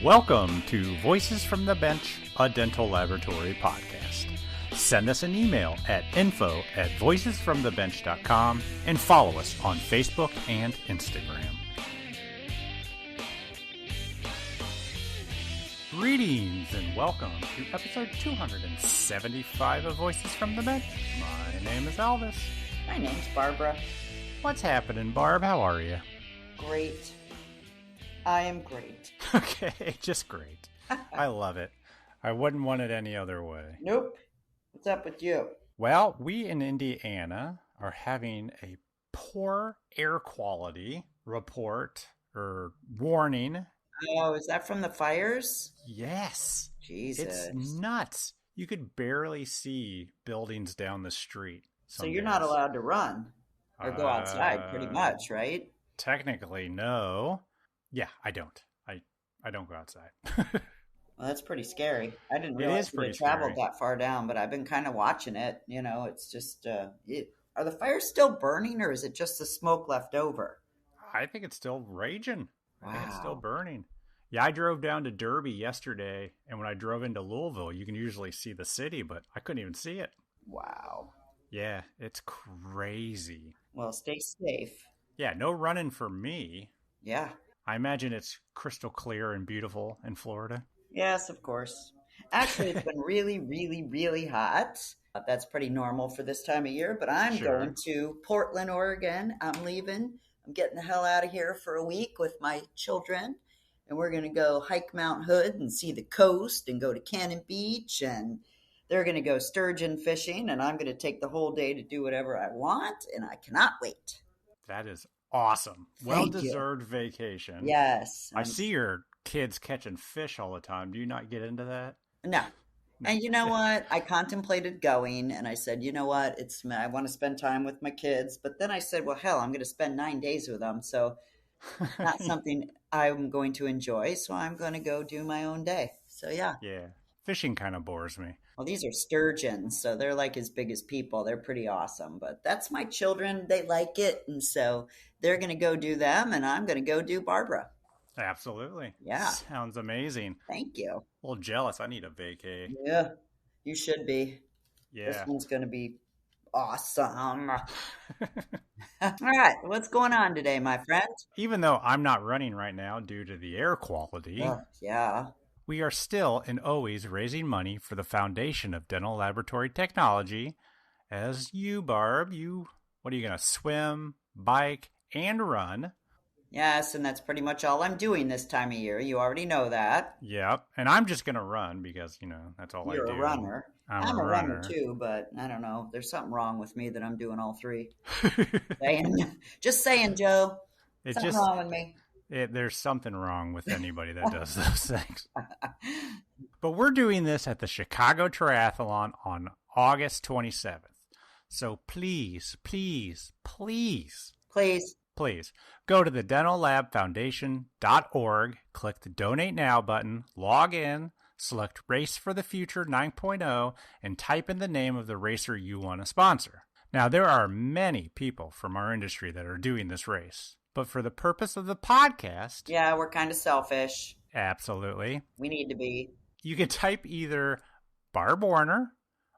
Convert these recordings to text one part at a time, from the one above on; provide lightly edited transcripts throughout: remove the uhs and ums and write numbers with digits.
Welcome to Voices from the Bench, a dental laboratory podcast. Send us an email at info@voicesfromthebench.com and follow us on Facebook and Instagram. Greetings and welcome to episode 275 of Voices from the Bench. My name is Elvis. My name's Barbara. What's happening, Barb? How are you? Great. I am great. Okay, just great. I love it. I wouldn't want it any other way. Nope. What's up with you? Well, we in Indiana are having a poor air quality report or warning. Oh, is that from the fires? Yes. Jesus. It's nuts. You could barely see buildings down the street. So you're not allowed to run or go outside pretty much, right? Technically, no. Yeah, I don't. I don't go outside. Well, that's pretty scary. I didn't realize we had traveled that far down, but I've been kind of watching it. You know, it's just, are the fires still burning or is it just the smoke left over? I think it's still raging. Wow. I think it's still burning. Yeah, I drove down to Derby yesterday, and when I drove into Louisville, you can usually see the city, but I couldn't even see it. Wow. Yeah, it's crazy. Well, stay safe. Yeah, no running for me. Yeah. I imagine it's crystal clear and beautiful in Florida. Yes, of course. Actually, it's been really, really, really hot. That's pretty normal for this time of year, but I'm going to Portland, Oregon. I'm leaving. I'm getting the hell out of here for a week with my children, and we're going to go hike Mount Hood and see the coast and go to Cannon Beach, and they're going to go sturgeon fishing, and I'm going to take the whole day to do whatever I want, and I cannot wait. That is awesome. Well-deserved vacation. Yes. I see your kids catching fish all the time. Do you not get into that? No. And you know what? I contemplated going, and I said, you know what? I want to spend time with my kids. But then I said, well, hell, I'm going to spend 9 days with them. So not something I'm going to enjoy. So I'm going to go do my own day. So yeah. Yeah. Fishing kind of bores me. Well, these are sturgeons, so they're like as big as people. They're pretty awesome. But that's my children. They like it. And so they're going to go do them, and I'm going to go do Barbara. Absolutely. Yeah. Sounds amazing. Thank you. A little jealous. I need a vacay. Yeah, you should be. Yeah. This one's going to be awesome. All right. What's going on today, my friend? Even though I'm not running right now due to the air quality. Yeah. We are still and always raising money for the Foundation of Dental Laboratory Technology. As you, Barb, what are you going to swim, bike, and run? Yes, and that's pretty much all I'm doing this time of year. You already know that. Yep, and I'm just going to run because, that's all You're I do. You're a runner. I'm a runner too, but I don't know. There's something wrong with me that I'm doing all three. Just saying, Joe. Something wrong with me. There's something wrong with anybody that does those things. But we're doing this at the Chicago Triathlon on August 27th. So please go to the dentallabfoundation.org, click the Donate Now button, log in, select Race for the Future 9.0, and type in the name of the racer you want to sponsor. Now, there are many people from our industry that are doing this race. But for the purpose of the podcast... Yeah, we're kind of selfish. Absolutely. We need to be. You can type either Barb Warner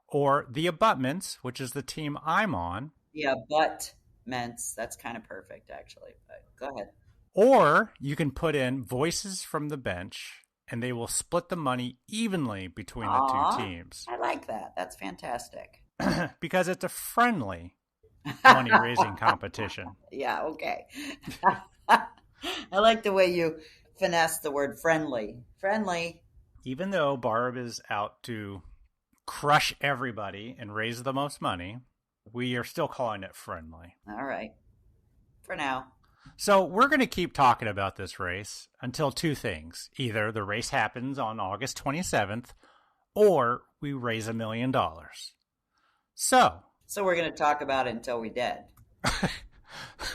or the Abutments, which is the team I'm on. The Abutments. That's kind of perfect, actually. But go ahead. Or you can put in Voices from the Bench, and they will split the money evenly between the two teams. I like that. That's fantastic. Because it's a friendly money-raising competition. Yeah, okay. I like the way you finesse the word friendly. Friendly. Even though Barb is out to crush everybody and raise the most money, we are still calling it friendly. All right. For now. So we're going to keep talking about this race until two things. Either the race happens on August 27th, or we raise $1 million. So we're going to talk about it until we're dead.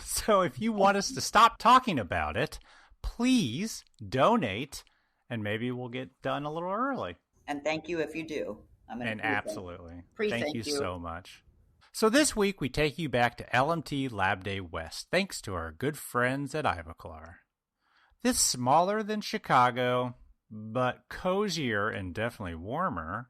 So if you want us to stop talking about it, please donate, and maybe we'll get done a little early. And thank you if you do. Absolutely. Thank you so much. So this week we take you back to LMT Lab Day West, thanks to our good friends at Ivoclar. This smaller than Chicago, but cozier and definitely warmer,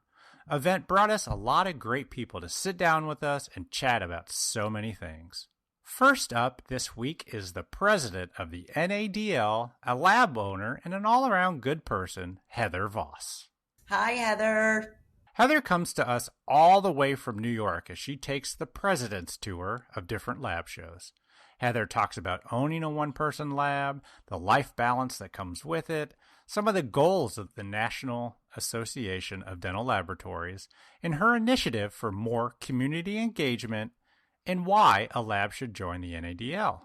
event brought us a lot of great people to sit down with us and chat about so many things. First up this week is the president of the NADL, a lab owner, and an all-around good person, Heather Voss. Hi, Heather. Heather comes to us all the way from New York as she takes the president's tour of different lab shows. Heather talks about owning a one-person lab, the life balance that comes with it, some of the goals of the National Association of Dental Laboratories, and her initiative for more community engagement, and why a lab should join the NADL.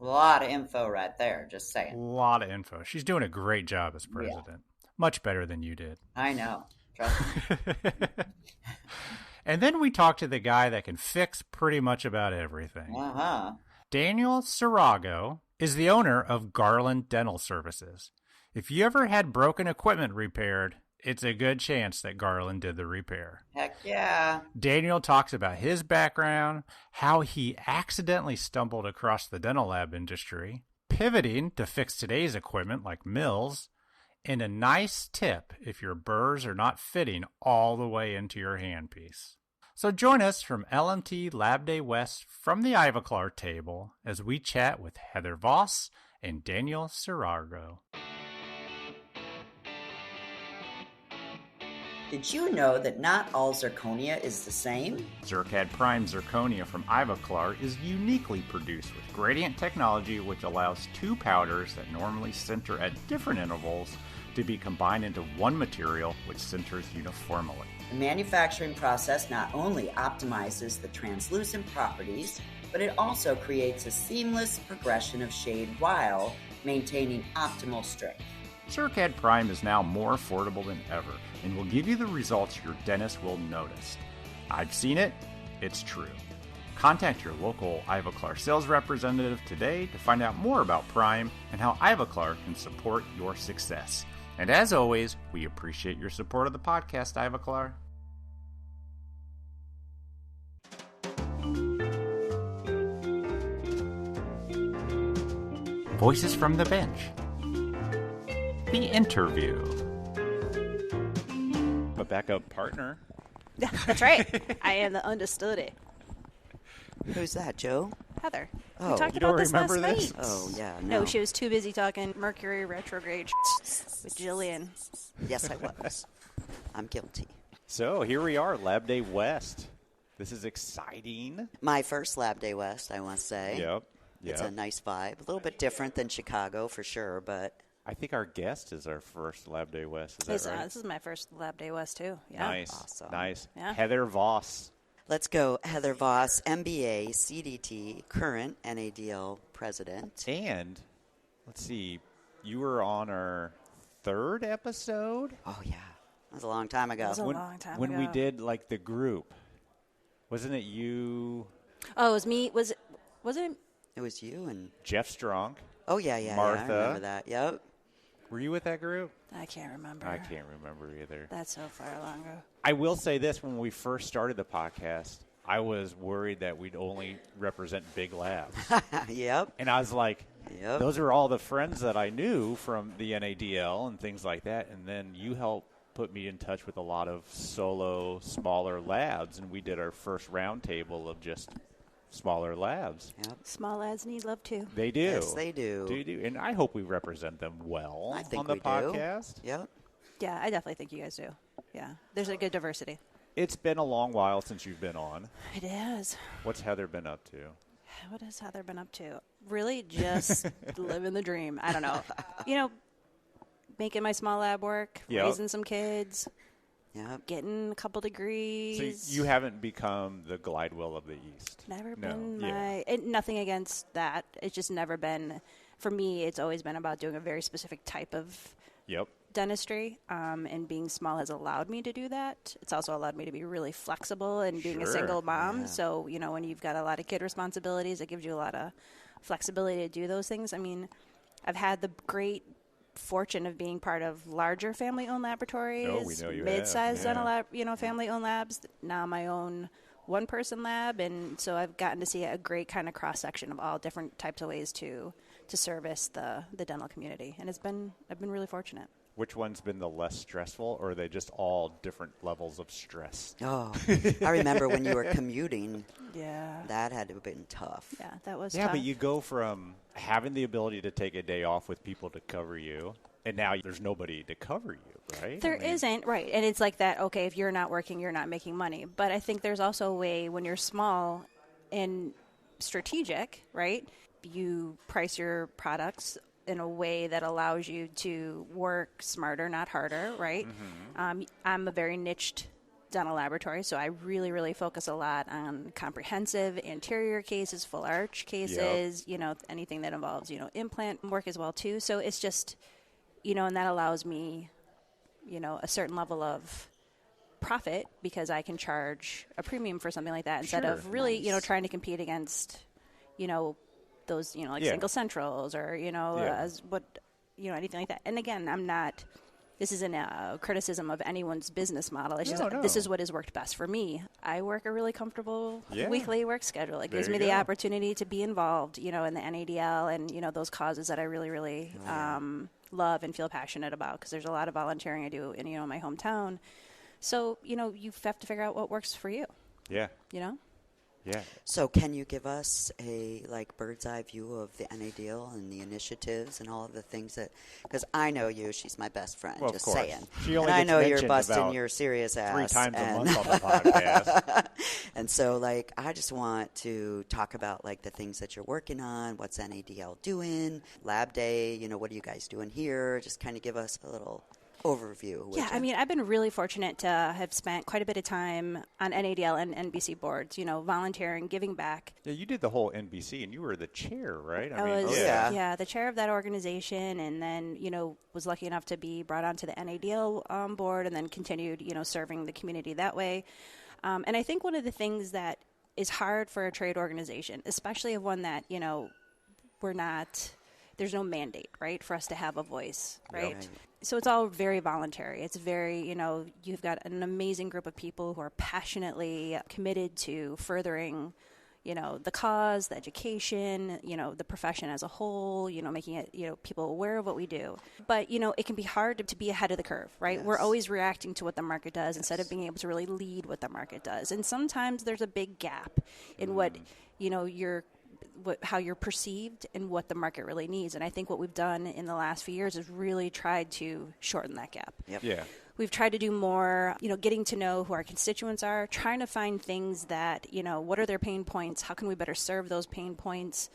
A lot of info right there, just saying. A lot of info. She's doing a great job as president. Yeah. Much better than you did. I know. Trust me. And then we talk to the guy that can fix pretty much about everything. Uh-huh. Daniel Serrago is the owner of Garland Dental Services. If you ever had broken equipment repaired, it's a good chance that Garland did the repair. Heck yeah. Daniel talks about his background, how he accidentally stumbled across the dental lab industry, pivoting to fix today's equipment like mills, and a nice tip if your burrs are not fitting all the way into your handpiece. So join us from LMT Lab Day West from the Ivoclar table as we chat with Heather Voss and Daniel Serrago. Did you know that not all zirconia is the same? ZirCAD Prime Zirconia from Ivoclar is uniquely produced with gradient technology, which allows two powders that normally sinter at different intervals to be combined into one material which sinters uniformly. The manufacturing process not only optimizes the translucent properties, but it also creates a seamless progression of shade while maintaining optimal strength. ZirCAD Prime is now more affordable than ever and will give you the results your dentist will notice. I've seen it, it's true. Contact your local Ivoclar sales representative today to find out more about Prime and how Ivoclar can support your success. And as always, we appreciate your support of the podcast, Ivoclar. Voices from the Bench. The interview. A backup partner. Yeah, that's right. I am the understudy. Who's that, Joe? Heather. Oh, we talked you about don't this remember last this? night. Oh, yeah. No, she was too busy talking Mercury retrograde with Jillian. Yes, I was. I'm guilty. So here we are, Lab Day West. This is exciting. My first Lab Day West, I must say. Yep. It's a nice vibe. A little bit different than Chicago, for sure, but... I think our guest is our first Lab Day West. Is that right? This is my first Lab Day West, too. Yeah. Nice. Awesome. Nice. Yeah. Heather Voss. Let's go, Heather Voss, MBA, CDT, current NADL president. And, let's see, you were on our third episode? Oh, yeah. That was a long time ago. That was a long time ago. When we did, like, the group. Wasn't it you? Oh, it was me. Was it? It was you and... Jeff Strong. Oh, yeah. Martha. I remember that. Yep. Were you with that group? I can't remember. I can't remember either. That's so far long ago. I will say this. When we first started the podcast, I was worried that we'd only represent big labs. Yep. And I was like, Yep. those are all the friends that I knew from the NADL and things like that. And then you helped put me in touch with a lot of solo, smaller labs. And we did our first roundtable of just smaller labs. Yep. Small lads need love, too. They do. Yes, they do. Do. And I hope we represent them well I think on the we podcast. do. Yep. Yeah, I definitely think you guys do. Yeah. There's a good diversity. It's been a long while since you've been on. It is. What's Heather been up to? What has Heather been up to? Really just living the dream. I don't know. Making my small lab work, Yep. raising some kids, Yep. getting a couple degrees. So you haven't become the Glidewell of the East. Never No, been yeah. nothing against that. It's just never been, for me, it's always been about doing a very specific type of Yep. dentistry, and being small has allowed me to do that. It's also allowed me to be really flexible and being a Sure. single mom. Yeah. So, when you've got a lot of kid responsibilities, it gives you a lot of flexibility to do those things. I mean, I've had the great fortune of being part of larger family-owned laboratories, Oh, we know you have, mid-sized yeah. dental lab, family-owned labs, now my own one-person lab, and so I've gotten to see a great kind of cross-section of all different types of ways to service the dental community, and I've been really fortunate. which one's been the less stressful, or are they just all different levels of stress? Oh, I remember when you were commuting. Yeah. That had to have been tough. Yeah, that was Yeah, tough. but you go from having the ability to take a day off with people to cover you, and now there's nobody to cover you, right? There isn't, right. And it's like that, okay, if you're not working, you're not making money. But I think there's also a way when you're small and strategic, right? You price your products in a way that allows you to work smarter, not harder, right? Mm-hmm. I'm a very niched dental laboratory, so I really, really focus a lot on comprehensive anterior cases, full arch cases, anything that involves, implant work as well, too. So it's just, and that allows me, a certain level of profit because I can charge a premium for something like that instead of really, trying to compete against, those, single centrals or, as what, anything like that. And again, this isn't a criticism of anyone's business model. It's just, this is what has worked best for me. I work a really comfortable weekly work schedule. It gives me the opportunity to be involved, in the NADL and, those causes that I really, really love and feel passionate about because there's a lot of volunteering I do in, my hometown. So, you have to figure out what works for you. Yeah. Yeah. So can you give us a bird's eye view of the NADL and the initiatives and all of the things that, because I know you, she's my best friend, well, just of course. saying. She only and I know you're mentioned busting your serious 3 ass. times a month on the podcast. And so I just want to talk about the things that you're working on, what's NADL doing, Lab Day, what are you guys doing here? Just kind of give us a little overview. Yeah, I've been really fortunate to have spent quite a bit of time on NADL and NBC boards, volunteering, giving back. Yeah, you did the whole NBC, and you were the chair, right? I was the chair of that organization, and then, was lucky enough to be brought onto the NADL board and then continued, serving the community that way. And I think one of the things that is hard for a trade organization, especially of one that, there's no mandate, right, for us to have a voice, right? Yep. So it's all very voluntary. It's very, you've got an amazing group of people who are passionately committed to furthering, the cause, the education, the profession as a whole, making it, people aware of what we do. But, it can be hard to be ahead of the curve, right? Yes. We're always reacting to what the market does instead of being able to really lead what the market does. And sometimes there's a big gap in what, how you're perceived and what the market really needs. And I think what we've done in the last few years is really tried to shorten that gap. Yep. Yeah. We've tried to do more, getting to know who our constituents are, trying to find things that, what are their pain points? How can we better serve those pain points?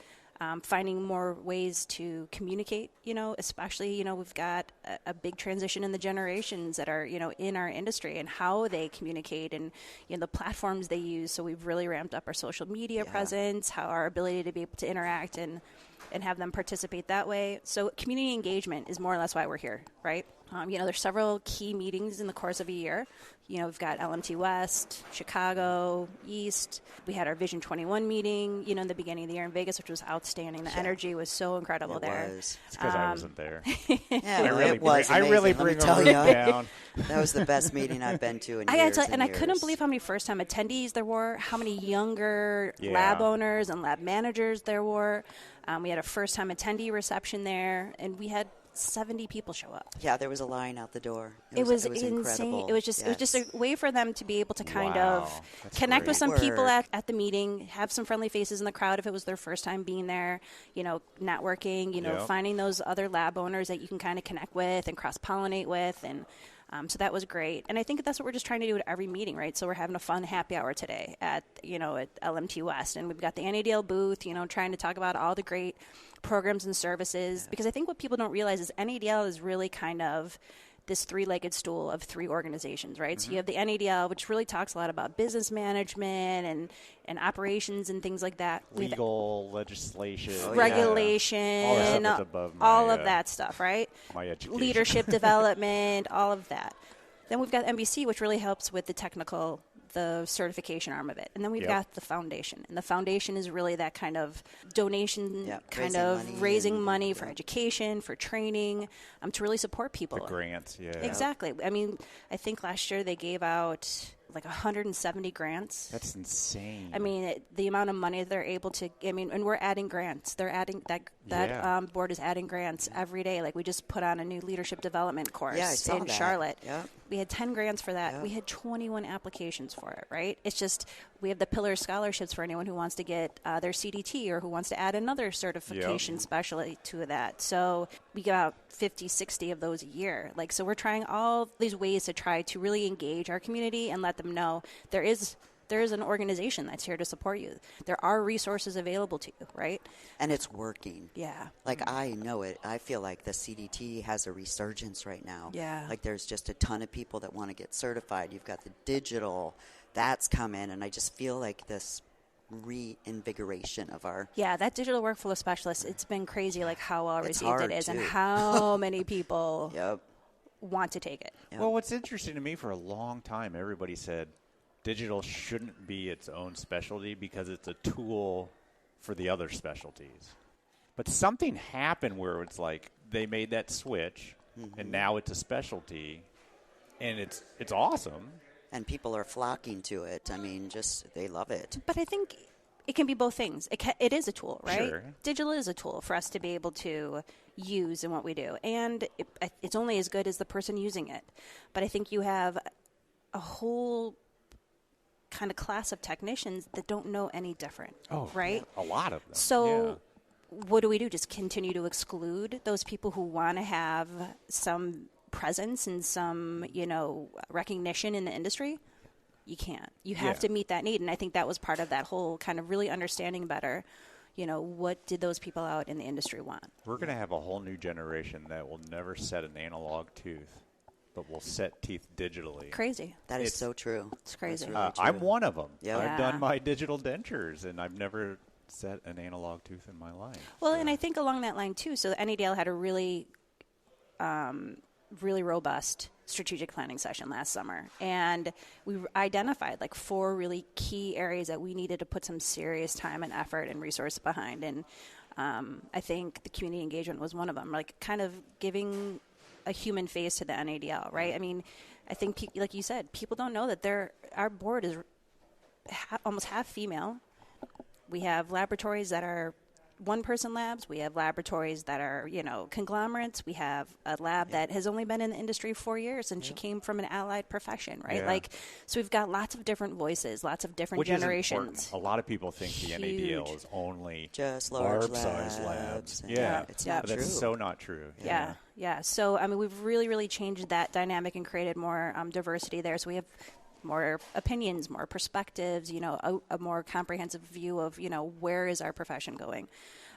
Finding more ways to communicate, especially, we've got a big transition in the generations that are, in our industry and how they communicate and, the platforms they use. So we've really ramped up our social media presence, how our ability to be able to interact and have them participate that way. So community engagement is more or less why we're here, right? There's several key meetings in the course of a year. We've got LMT West, Chicago, East. We had our Vision 21 meeting, in the beginning of the year in Vegas, which was outstanding. The energy was so incredible there. It's because I wasn't there. It was I really bring a roof down. That was the best meeting I've been to in years. I couldn't believe how many first-time attendees there were, how many younger lab owners and lab managers there were. We had a first-time attendee reception there, and we had 70 people show up. Yeah, there was a line out the door. It was insane. Incredible. It was just a way for them to be able to kind of connect with some people at the meeting, have some friendly faces in the crowd if it was their first time being there, networking, finding those other lab owners that you can kind of connect with and cross-pollinate with, and so that was great. And I think that's what we're just trying to do at every meeting, right? So we're having a fun happy hour today at LMT West, and we've got the NADL booth, trying to talk about all the great programs and services, because I think what people don't realize is NADL is really kind of this three-legged stool of three organizations, right? Mm-hmm. So you have the NADL, which really talks a lot about business management and operations and things like that. Legal, legislation. Regulation. All of that stuff, right? My education. Leadership development, all of that. Then we've got NBC, which really helps with the technical, the certification arm of it. And then we've got the foundation. And the foundation is really that kind of donation, raising money for education, for training, to really support people. The grants, Exactly. I mean, I think last year they gave out like 170 grants. That's insane. I mean, the amount of money they're able to, and we're adding grants. They're adding, that board is adding grants every day. Like, we just put on a new leadership development course in Charlotte. Yep. We had 10 grants for that. Yep. We had 21 applications for it, right? It's just, we have the Pillar scholarships for anyone who wants to get their CDT or who wants to add another certification specialty to that. So we get about 50, 60 of those a year. Like, so we're trying all these ways to try to really engage our community and let them know there is an organization that's here to support you. There are resources available to you, right? And it's working. Yeah. Like, I know it. I feel like the CDT has a resurgence right now. Yeah. Like, there's just a ton of people that want to get certified. You've got the digital that's come in, and I just feel like this reinvigoration of our... Yeah, that digital workflow specialist, it's been crazy, like, how well received it is too. and how many people want to take it. Yep. Well, what's interesting to me, for a long time, everybody said digital shouldn't be its own specialty because it's a tool for the other specialties. But something happened where it's like they made that switch, and now it's a specialty, and it's awesome. And people are flocking to it. I mean, just, they love it. But I think it can be both things. It is a tool, right? Sure. Digital is a tool for us to be able to use in what we do. And it's only as good as the person using it. But I think you have a whole kind of class of technicians that don't know any different, right? Yeah, a lot of them. So what do we do? Just continue to exclude those people who want to have some presence and some, recognition in the industry? You can't. You have to meet that need. And I think that was part of that whole kind of really understanding better, what did those people out in the industry want? We're going to have a whole new generation that will never set an analog tooth, but will set teeth digitally. Crazy. That is so true. It's crazy. Really true. I'm one of them. Yeah. I've done my digital dentures, and I've never set an analog tooth in my life. Well, and I think along that line, too, so the NADL had a really robust strategic planning session last summer, and we identified like 4 really key areas that we needed to put some serious time and effort and resource behind. And I think the community engagement was one of them, like kind of giving a human face to the NADL, right? I mean, I think, like you said, people don't know that our board is almost half female. We have laboratories that are one-person labs. We have laboratories that are, conglomerates. We have a lab that has only been in the industry 4 years, and she came from an allied profession, right? Yeah. Like, so we've got lots of different voices, lots of different Which generations. Is important. A lot of people think the NADL is only just large Barb-sized labs. Yeah, it's not but true. that's so not true. Yeah. So, I mean, we've really, really changed that dynamic and created more diversity there. So we have more opinions, more perspectives, a more comprehensive view of, where is our profession going.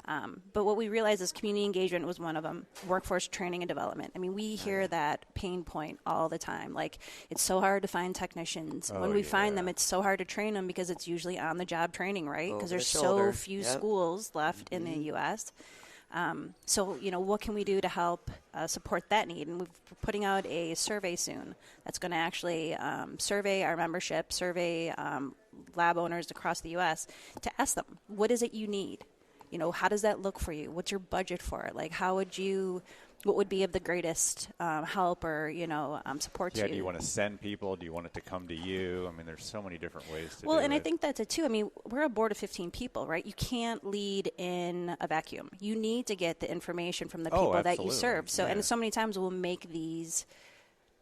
But what we realized is community engagement was one of them, workforce training and development. I mean, we hear that pain point all the time. Like, it's so hard to find technicians. When we find them, it's so hard to train them because it's usually on-the-job training, right? Because there's so few schools left in the U.S. So, what can we do to help support that need? And we're putting out a survey soon that's going to actually survey our membership, survey lab owners across the U.S. to ask them, what is it you need? How does that look for you? What's your budget for it? Like, what would be of the greatest help or, support to you? Do you want to send people? Do you want it to come to you? I mean, there's so many different ways to do it. Well, and I think that's it, too. I mean, we're a board of 15 people, right? You can't lead in a vacuum. You need to get the information from the people that you serve. So, and so many times we'll make these,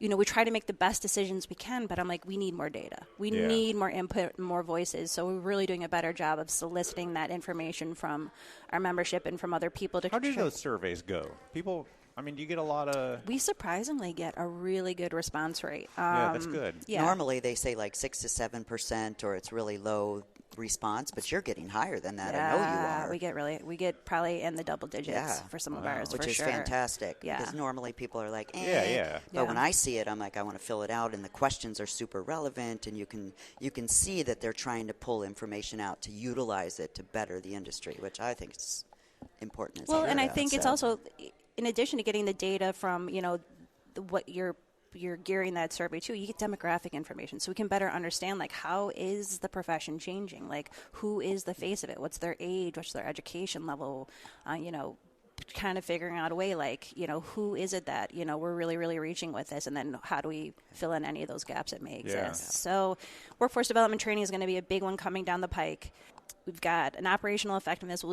we try to make the best decisions we can, but I'm like, we need more data. We need more input, more voices. So we're really doing a better job of soliciting that information from our membership and from other people. How do those surveys go? People... I mean, do you get a lot of... We surprisingly get a really good response rate. Yeah, that's good. Yeah. Normally, they say like 6 to 7%, or it's really low response, but you're getting higher than that. I know you are. We get probably in the double digits for some of ours, which for is sure. fantastic. Yeah. Because normally people are like, But Yeah. when I see it, I'm like, I want to fill it out, and the questions are super relevant, and you can see that they're trying to pull information out to utilize it to better the industry, which I think is important. Well, and I think it's also, in addition to getting the data from, what you're gearing that survey to, you get demographic information, so we can better understand, like, how is the profession changing? Like, who is the face of it? What's their age? What's their education level? kind of figuring out a way, like, who is it that, we're really, really reaching with this? And then how do we fill in any of those gaps that may exist? Yeah. So workforce development training is going to be a big one coming down the pike. We've got an operational effectiveness.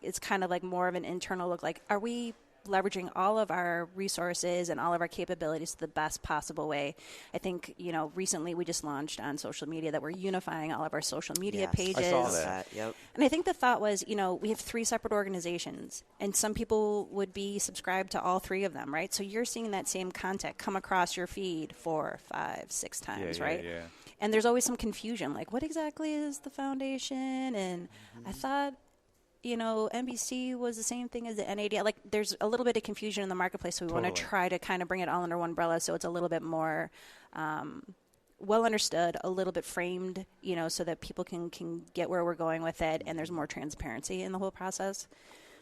It's kind of like more of an internal look, like, are we leveraging all of our resources and all of our capabilities the best possible way? I think, recently we just launched on social media that we're unifying all of our social media pages. I saw that. Yep. And I think the thought was, we have 3 separate organizations, and some people would be subscribed to all 3 of them, right? So you're seeing that same content come across your feed 4, 5, 6 times, right? Yeah. And there's always some confusion, like, what exactly is the foundation? And I thought, NBC was the same thing as the NADL. Like, there's a little bit of confusion in the marketplace, so we want to try to kind of bring it all under one umbrella so it's a little bit more well understood, a little bit framed, so that people can get where we're going with it, and there's more transparency in the whole process.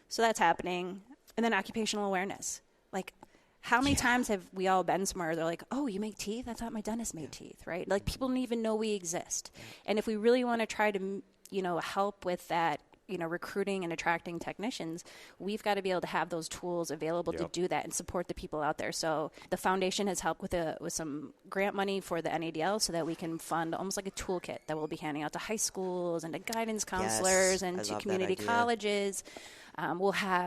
So that's happening. And then occupational awareness. Like, how many times have we all been somewhere, they're like, oh, you make teeth? I thought my dentist made teeth, right? Like, people don't even know we exist. And if we really want to try to, help with that, recruiting and attracting technicians, we've got to be able to have those tools available to do that and support the people out there. So the foundation has helped with some grant money for the NADL so that we can fund almost like a toolkit that we'll be handing out to high schools and to guidance counselors and to community colleges.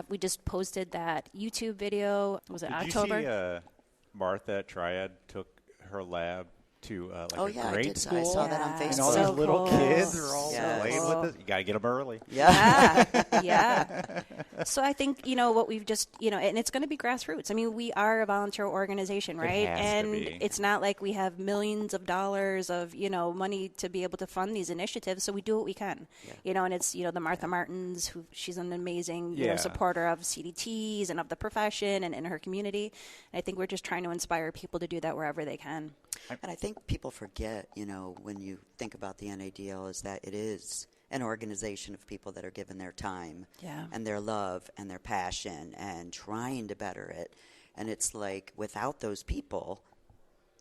We just posted that YouTube video. Was it October? Did you see Martha at Triad took her lab to a grade I did. school? I saw that on Facebook. And all those little cool. kids are all playing cool. with it. You got to get them early. Yeah. So I think, what we've just, and it's going to be grassroots. I mean, we are a volunteer organization, right? It has and to be. It's not like we have millions of dollars of, money to be able to fund these initiatives. So we do what we can, and it's, the Martha Martins, she's an amazing, supporter of CDTs and of the profession and in her community. And I think we're just trying to inspire people to do that wherever they can. And I think people forget, when you think about the NADL, is that it is an organization of people that are given their time and their love and their passion and trying to better it. And it's like, without those people,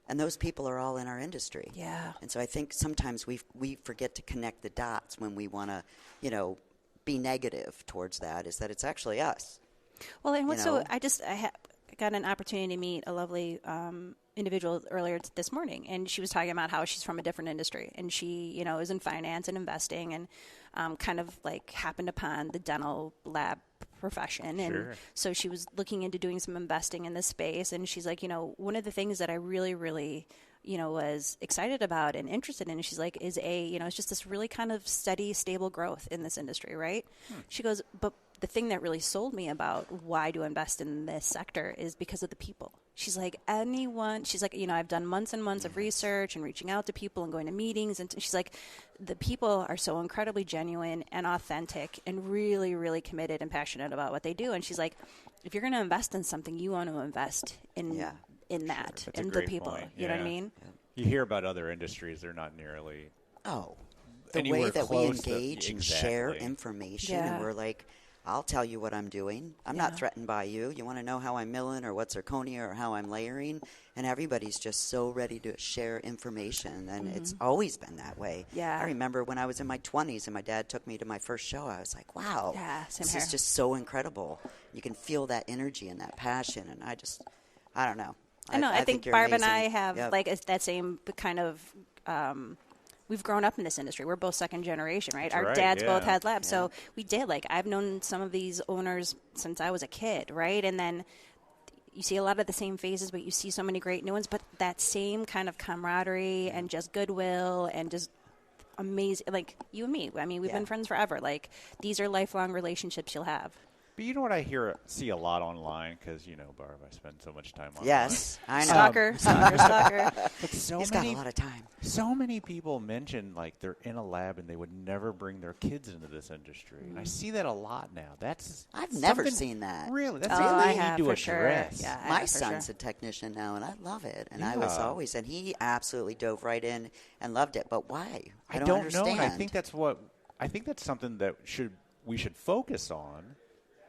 and those people are all in our industry. Yeah. And so I think sometimes we forget to connect the dots when we want to, be negative towards that, is that it's actually us. Well, and I got an opportunity to meet a lovely individual earlier this morning, and she was talking about how she's from a different industry, and she, is in finance and investing, and kind of like happened upon the dental lab profession. And so she was looking into doing some investing in this space, and she's like, one of the things that I really, really, was excited about and interested in, she's like, is it's just this really kind of steady, stable growth in this industry, right? She goes, but the thing that really sold me about why to invest in this sector is because of the people. She's like, I've done months and months of research and reaching out to people and going to meetings. And she's like, the people are so incredibly genuine and authentic and really, really committed and passionate about what they do. And she's like, if you're going to invest in something, you want to invest in that, in the people. Point. You know what I mean? Yeah. You hear about other industries, they're not nearly the way that we close engage and share information, and we're like, I'll tell you what I'm doing. I'm not threatened by you. You want to know how I'm milling or what's zirconia or how I'm layering? And everybody's just so ready to share information. And it's always been that way. Yeah. I remember when I was in my 20s and my dad took me to my first show, I was like, wow, this is just so incredible. You can feel that energy and that passion. And I don't know. I think Barb amazing. and I have that same kind of we've grown up in this industry. We're both second generation, right? That's Our right, dads both had labs. So we did. I've known some of these owners since I was a kid, right? And then you see a lot of the same faces, but you see so many great new ones. But that same kind of camaraderie and just goodwill and just amazing, like you and me. I mean, we've been friends forever. Like, these are lifelong relationships you'll have. But you know what I see a lot online, because, Barb, I spend so much time online. Yes, I know. Stalker. But He's got a lot of time. So many people mention, they're in a lab and they would never bring their kids into this industry. And I see that a lot now. I've never seen that. Really? That's I something you have, need to for address. Sure. Yeah, My son's a technician now, and I love it. And I was always, and he absolutely dove right in and loved it. But why? I don't understand. know. And I think that's something that we should focus on,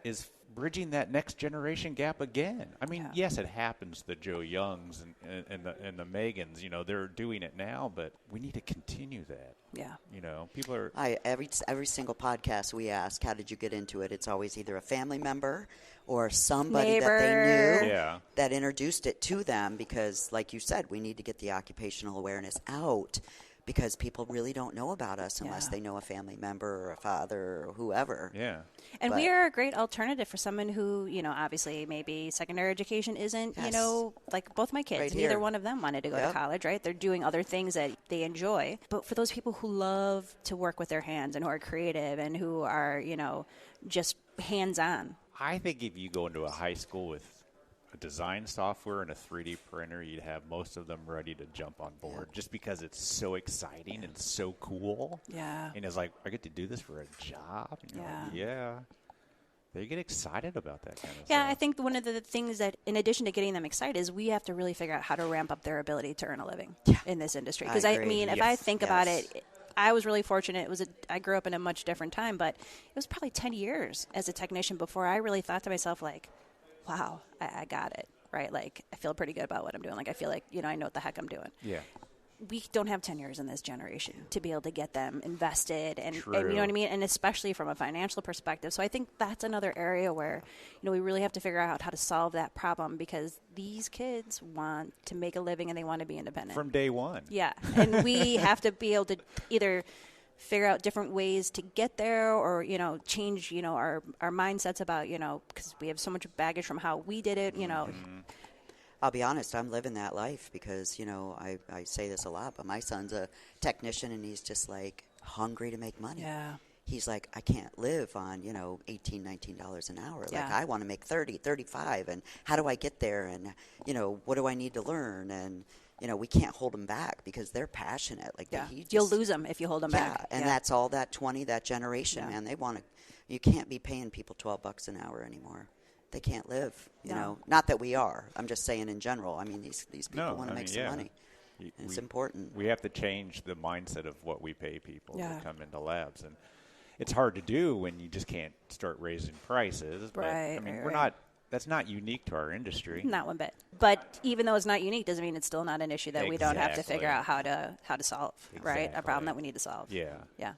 is bridging that next generation gap again. I mean, yes, it happens. The Joe Youngs and the Megans, you know, they're doing it now, but we need to continue that. Yeah. You know, people are. Every single podcast we ask, how did you get into it? It's always either a family member or somebody Neighbor. that they knew Yeah. that introduced it to them, because, like you said, we need to get the occupational awareness out, because people really don't know about us unless they know a family member or a father or whoever. Yeah. And we are a great alternative for someone who, you know, obviously maybe secondary education isn't, you know, like both my kids, Right neither here. one of them wanted to go to college, right? They're doing other things that they enjoy. But for those people who love to work with their hands and who are creative and who are, you know, just hands-on. I think if you go into a high school with a design software and a 3D printer, you'd have most of them ready to jump on board just because it's so exciting and so cool. Yeah. And it's like, I get to do this for a job. And you're like, Yeah. They get excited about that kind of stuff. Yeah, I think one of the things that, in addition to getting them excited, is we have to really figure out how to ramp up their ability to earn a living in this industry. Because, I mean, if I think about it, I was really fortunate. I grew up in a much different time, but it was probably 10 years as a technician before I really thought to myself, like, wow, I got it, right? Like, I feel pretty good about what I'm doing. Like, I feel like, you know, I know what the heck I'm doing. Yeah. We don't have 10 years in this generation to be able to get them invested and you True. know what I mean? And especially from a financial perspective. So I think that's another area where, you know, we really have to figure out how to solve that problem, because these kids want to make a living and they want to be independent. From day one. Yeah. And we have to be able to either figure out different ways to get there, or, you know, change, you know, our mindsets about, you know, because we have so much baggage from how we did it, you know. I'll be honest, I'm living that life because, you know, I say this a lot, but my son's a technician and he's just like hungry to make money. Yeah. He's like, I can't live on, you know, $18, $19 an hour. Yeah. Like, I want to make 30, 35, and how do I get there? And, you know, what do I need to learn? And, you know, we can't hold them back because they're passionate. Like, You'll lose them if you hold them back. And that's all that that generation, man. They want to, you can't be paying people $12 an hour anymore. They can't live, you know. Not that we are. I'm just saying in general. I mean, these people want to make some money. It's important. We have to change the mindset of what we pay people to come into labs. And it's hard to do when you just can't start raising prices. But, I mean, that's not unique to our industry. Not one bit. But even though it's not unique, doesn't mean it's still not an issue that we don't have to figure out how to solve, right? A problem that we need to solve. Yeah. Yeah.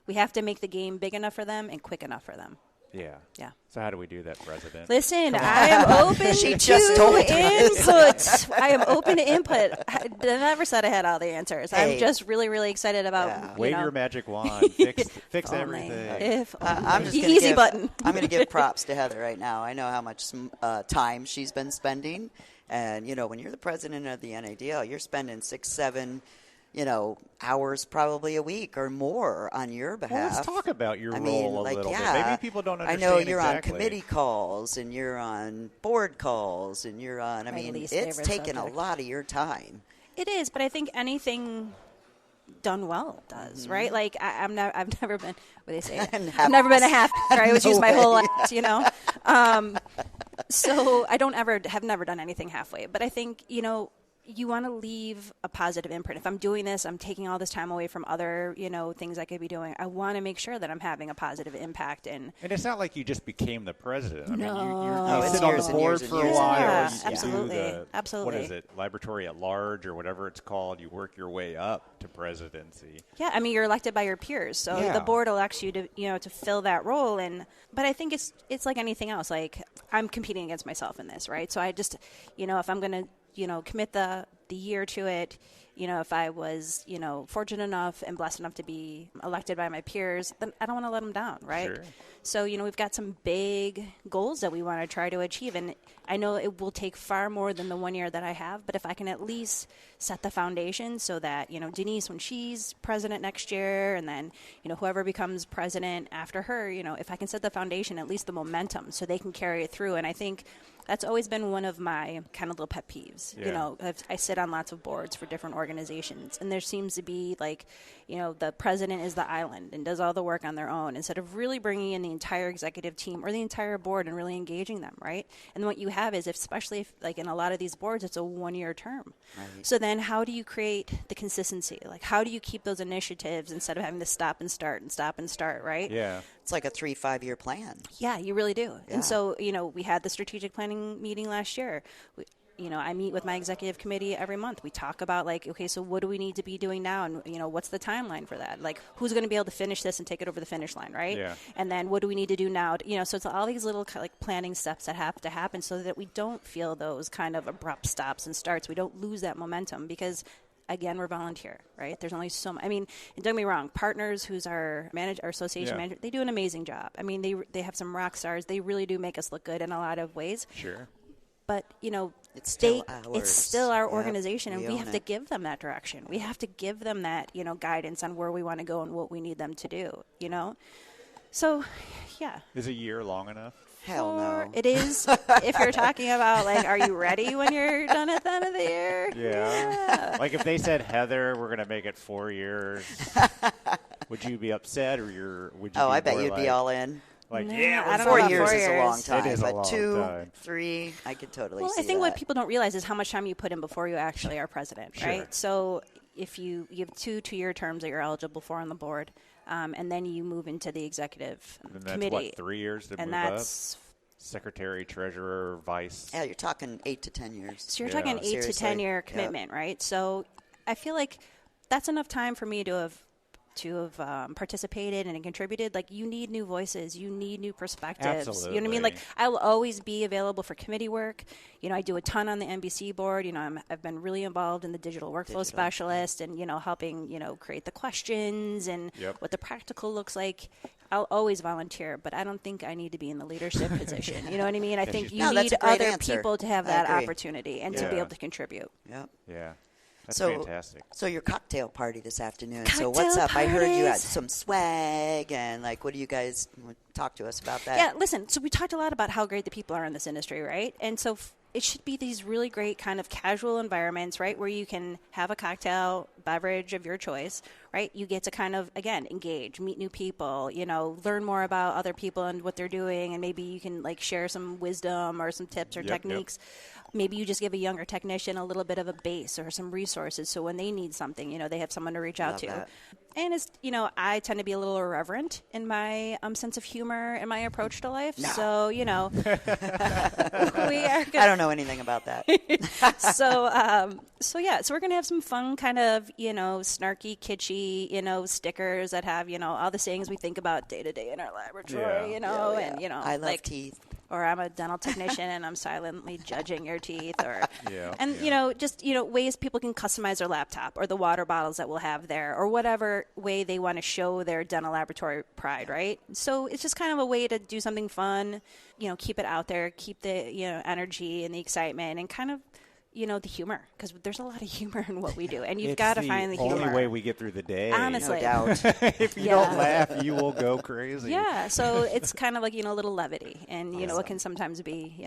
We have to make the game big enough for them and quick enough for them. Yeah. Yeah. So how do we do that, President? Listen, I am open She to just told input. I am open to input. I never said I had all the answers. Hey. I'm just really, really excited about Wave your magic wand. Fix only everything. If I'm just gonna easy button. I'm going to give props to Heather right now. I know how much time she's been spending. And, you know, when you're the president of the NADL, you're spending 6, 7, you know, hours probably a week or more on your behalf. Well, let's talk about your role a little bit. Maybe people don't understand. I know you're exactly. on committee calls and you're on board calls and you're on, I mean, it's taken a lot of your time. It is, but I think anything done well does, right? Like I've never been, what do they say? I've never been a half. I always use my whole life, you know. So I have never done anything halfway. But I think, you know, you want to leave a positive imprint. If I'm doing this, I'm taking all this time away from other, you know, things I could be doing. I want to make sure that I'm having a positive impact. And it's not like you just became the president. I mean, No. you sit on the board for a while. Yeah, You absolutely. do Absolutely. What is it? Laboratory at large or whatever it's called. You work your way up to presidency. Yeah, I mean, you're elected by your peers, so the board elects you to, you know, to fill that role. But I think it's like anything else. Like, I'm competing against myself in this, right? So I just, you know, if I'm going to, you know, commit the year to it, you know, if I was, you know, fortunate enough and blessed enough to be elected by my peers, then I don't want to let them down, right? Sure. So, you know, we've got some big goals that we want to try to achieve. And I know it will take far more than the 1 year that I have, but if I can at least set the foundation so that, you know, Denise, when she's president next year, and then, you know, whoever becomes president after her, you know, if I can set the foundation, at least the momentum, so they can carry it through. And I think that's always been one of my kind of little pet peeves. Yeah. You know, I sit on lots of boards for different organizations, and there seems to be like, you know, the president is the island and does all the work on their own instead of really bringing in the entire executive team or the entire board and really engaging them, right? And what you have is, especially if, like in a lot of these boards, it's a 1 year term. Right. So then how do you create the consistency? Like, how do you keep those initiatives instead of having to stop and start, right? Yeah. It's like a 3-5 year plan. Yeah, you really do. Yeah. And so, we had the strategic planning meeting last year. I meet with my executive committee every month. We talk about okay, so what do we need to be doing now? And, what's the timeline for that? Like, who's going to be able to finish this and take it over the finish line, right? Yeah. And then what do we need to do now? So it's all these little planning steps that have to happen so that we don't feel those kind of abrupt stops and starts. We don't lose that momentum because, again, we're volunteer, right? There's only so much. And don't get me wrong, Partners, who's our association manager, they do an amazing job. They have some rock stars. They really do make us look good in a lot of ways. Sure. But, it's still ours. It's still our organization, and we we own have it. to give them that direction. We have to give them that, guidance on where we want to go and what we need them to do, So, yeah. Is a year long enough? Hell no. It is, if you're talking about, are you ready when you're done at the end of the year? Yeah. Like if they said, Heather, we're going to make it 4 years, would you be upset or would you I bet you'd be all in. I don't 4 know about years 4 is a years. long time, It is a but long 2, time. 3, I could totally Well, see I think that. what people don't realize is how much time you put in before you actually are president, Sure. right? So if you have 2-year terms that you're eligible for on the board, and then you move into the executive And that's committee. what, 3 years to and move up? that's Secretary, treasurer, vice. Yeah, you're talking 8 to 10 years. So you're Yeah. talking 8 to Seriously. 10 year Yep. commitment, right? So I feel like that's enough time for me to have participated and contributed. You need new voices, you need new perspectives. Absolutely. You know what I mean? I will always be available for committee work. I do a ton on the NBC board. I've been really involved in the digital workflow specialist and helping create the questions and what the practical looks like. I'll always volunteer, but I don't think I need to be in the leadership position. You know what I mean? I think you No, that's need a great other answer. people to have I that agree. opportunity and to be able to contribute. Yep. Yeah. That's So, fantastic. So your cocktail party this afternoon. Cocktail So what's up? I heard you had parties. some swag and what do you guys talk to us about that? Yeah, listen, so we talked a lot about how great the people are in this industry, right? And so it should be these really great kind of casual environments, right, where you can have a cocktail beverage of your choice, right? You get to kind of, again, engage, meet new people, learn more about other people and what they're doing, and maybe you can share some wisdom or some tips or techniques. Maybe you just give a younger technician a little bit of a base or some resources so when they need something, they have someone to reach out to. That. And it's, I tend to be a little irreverent in my sense of humor and my approach to life. No. So, we are good. I don't know anything about that. So we're going to have some fun kind of, snarky, kitschy, stickers that have, all the sayings we think about day to day in our laboratory, and, I love teeth. Or I'm a dental technician and I'm silently judging your teeth, or just ways people can customize their laptop or the water bottles that we'll have there, or whatever way they want to show their dental laboratory pride, right? So it's just kind of a way to do something fun, keep it out there, keep the energy and the excitement, and kind of the humor, because there's a lot of humor in what we do, and you've got to find the humor. It's the only way we get through the day. Honestly. No doubt. If you don't laugh, you will go crazy. Yeah, so it's kind of a little levity, and it can sometimes be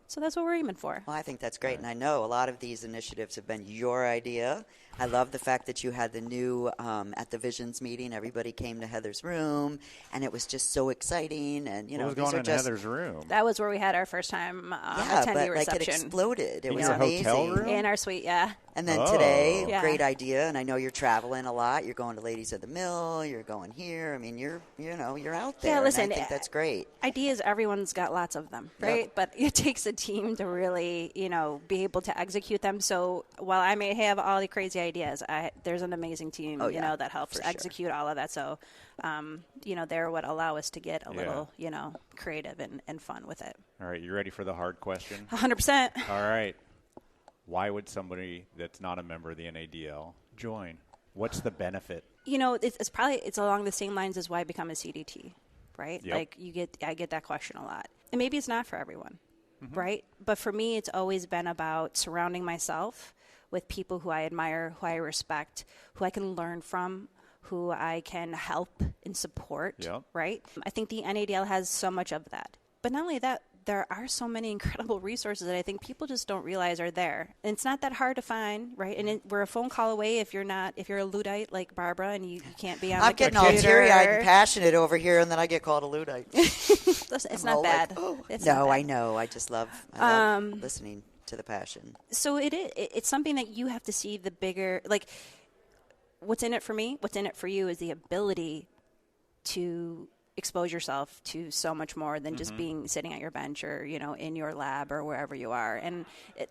so that's what we're aiming for. Well, I think that's great, and I know a lot of these initiatives have been your idea. I love the fact that you had the new, at the Visions meeting, everybody came to Heather's room, and it was just so exciting, and, What was these going are on in just... Heather's room? That was where we had our first time Yeah, attendee but reception. it exploded. It In was your amazing. hotel room? In our suite, yeah. And then today, Yeah. great idea, and I know you're traveling a lot. You're going to Ladies of the Mill. You're going here. I mean, you're out there. Yeah, listen, and I think that's great. Ideas, everyone's got lots of them, right? Yep. But it takes a team to really, be able to execute them. So while I may have all the crazy ideas, there's an amazing team, that helps execute all of that. So, they're what allow us to get a little, creative and fun with it. All right, you ready for the hard question? 100%. All right. Why would somebody that's not a member of the NADL join? What's the benefit? It's along the same lines as why become a CDT, right? Yep. I get that question a lot. And maybe it's not for everyone, right? But for me, it's always been about surrounding myself with people who I admire, who I respect, who I can learn from, who I can help and support, right? I think the NADL has so much of that. But not only that, there are so many incredible resources that I think people just don't realize are there. And it's not that hard to find, right? And we're a phone call away if you're a Luddite like Barbara and you can't be on the computer. I'm getting all teary-eyed and passionate over here, and then I get called a Luddite. It's not bad. It's not bad. I know. I just love listening to the passion. So it's something that you have to see the bigger, what's in it for me, what's in it for you is the ability to expose yourself to so much more than just sitting at your bench or, in your lab or wherever you are. And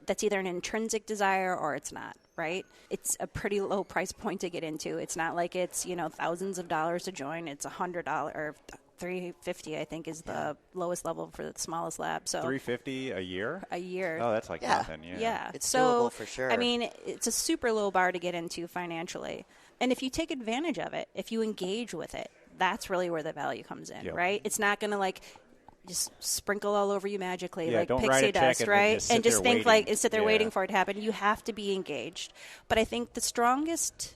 that's either an intrinsic desire or it's not, right? It's a pretty low price point to get into. It's not like it's, thousands of dollars to join. It's $100 or $350, I think, is the lowest level for the smallest lab. So $350 a year? A year. Oh, that's like nothing. Yeah. It's so doable for sure. I mean, it's a super low bar to get into financially. And if you take advantage of it, if you engage with it, that's really where the value comes in, right? It's not going to just sprinkle all over you magically like pixie dust, right? And just think sit there waiting for it to happen. You have to be engaged. But I think the strongest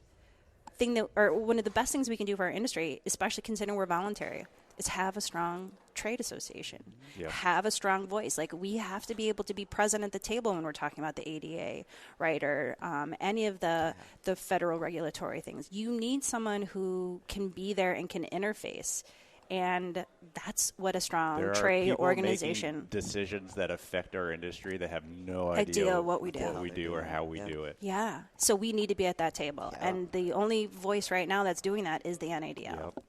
thing or one of the best things we can do for our industry, especially considering we're voluntary, is have a strong trade association, have a strong voice. We have to be able to be present at the table when we're talking about the ADA, right, or any of the federal regulatory things. You need someone who can be there and can interface, and that's what a strong trade organization. Making decisions that affect our industry that have no idea what we do, or how we do it. Yeah, so we need to be at that table, and the only voice right now that's doing that is the NADL. Yep.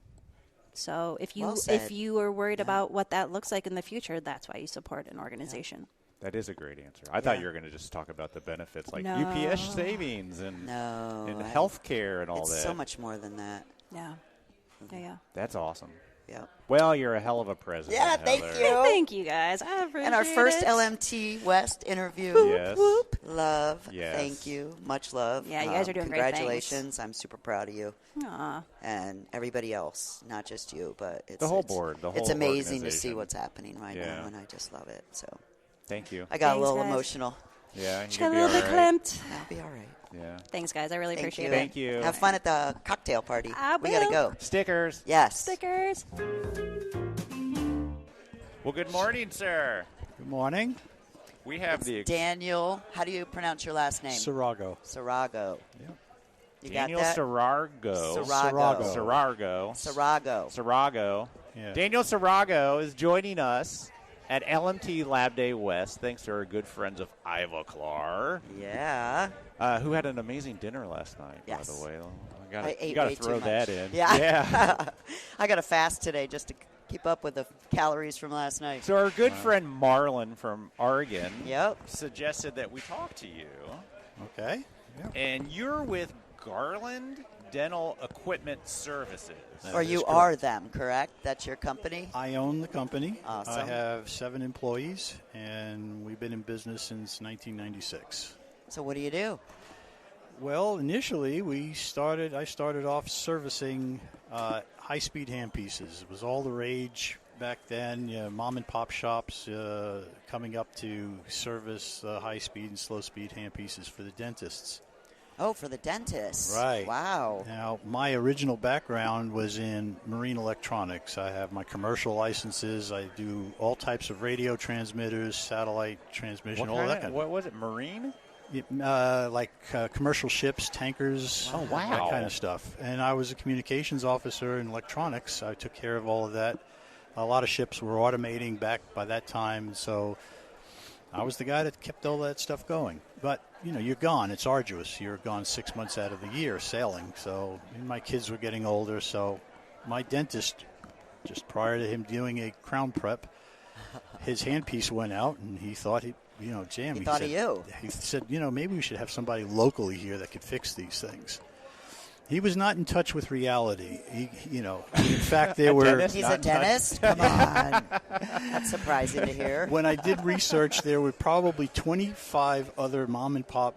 So if you are worried about what that looks like in the future, that's why you support an organization. That is a great answer. I thought you were going to just talk about the benefits like UPS savings and health care and all that. It's so much more than that. Yeah. That's awesome. Yeah. Well, you're a hell of a president. Yeah, thank Heather. you. Thank you, guys. I appreciate it. And our first LMT West interview. Yes. Whoop. Love. Yes. Thank you. Much love. Yeah, you guys are doing great things. Congratulations. I'm super proud of you. Aw. And everybody else, not just you, but it's the whole board. The whole it's amazing to organization. see what's happening right now, and I just love it. So, thank you. I got a little guys. emotional. Yeah, Just got a little bit clamped. I'll be all right. Yeah. Thanks, guys. I really appreciate it. Thank you. Have fun at the cocktail party. We got to go. Stickers. Yes. Stickers. Well, good morning, sir. Good morning. We have Daniel. How do you pronounce your last name? Serrago. Serrago. Yeah. You Daniel got that? Serrago. Serrago. Yeah. Daniel Serrago is joining us at LMT Lab Day West, thanks to our good friends of Ivoclar. Yeah. Who had an amazing dinner last night, by the way. I ate you got to way throw too that much. in. Yeah. I got to fast today just to keep up with the calories from last night. So our good friend Marlon from Oregon suggested that we talk to you. Okay. Yep. And you're with Garland Dental Equipment Services. Or you are them, correct? That's your company? I own the company. Awesome. I have 7 employees, and we've been in business since 1996. So what do you do? Well, initially, I started off servicing high-speed handpieces. It was all the rage back then. Mom-and-pop shops coming up to service high-speed and slow-speed handpieces for the dentists. Oh, for the dentists. Right. Wow. Now, my original background was in marine electronics. I have my commercial licenses. I do all types of radio transmitters, satellite transmission, all that kind of. What was it, marine? Commercial ships, tankers, oh, wow. that kind of stuff. And I was a communications officer in electronics. I took care of all of that. A lot of ships were automating back by that time, so I was the guy that kept all that stuff going. But, you're gone. It's arduous. You're gone 6 months out of the year sailing. So my kids were getting older, so my dentist, just prior to him doing a crown prep, his handpiece went out, and he thought he thought of you. He said, maybe we should have somebody locally here that could fix these things. He was not in touch with reality. In fact, there were. He's a dentist? Come on. That's surprising to hear. When I did research, there were probably 25 other mom and pop